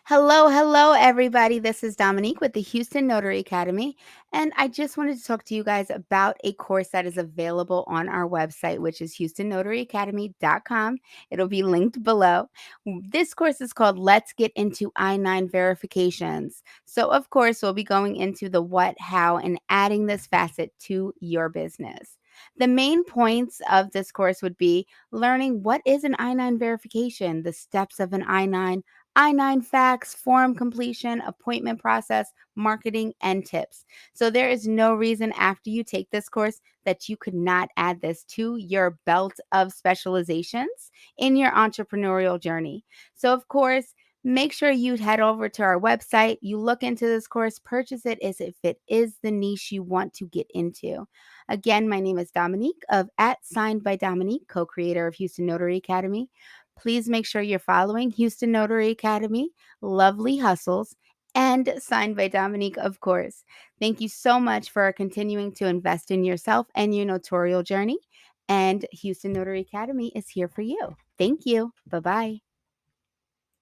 Hello, everybody. This is Dominique with the Houston Notary Academy. And I just wanted to talk to you guys about a course that is available on our website, which is HoustonNotaryAcademy.com. It'll be linked below. This course is called Let's Get Into I-9 Verifications. So, of course, we'll be going into the what, how, and adding this facet to your business. The main points of this course would be learning what is an I-9 verification, the steps of an I-9 facts, form completion, appointment process, marketing, and tips. So there is no reason after you take this course that you could not add this to your belt of specializations in your entrepreneurial journey. So, of course, make sure you head over to our website, you look into this course, purchase it as if it is the niche you want to get into. Again, my name is Dominique of @Signed by Dominique, co-creator of Houston Notary Academy. Please make sure you're following Houston Notary Academy, Lovely Hustles, and Signed by Dominique, of course. Thank you so much for continuing to invest in yourself and your notarial journey. And Houston Notary Academy is here for you. Thank you. Bye bye.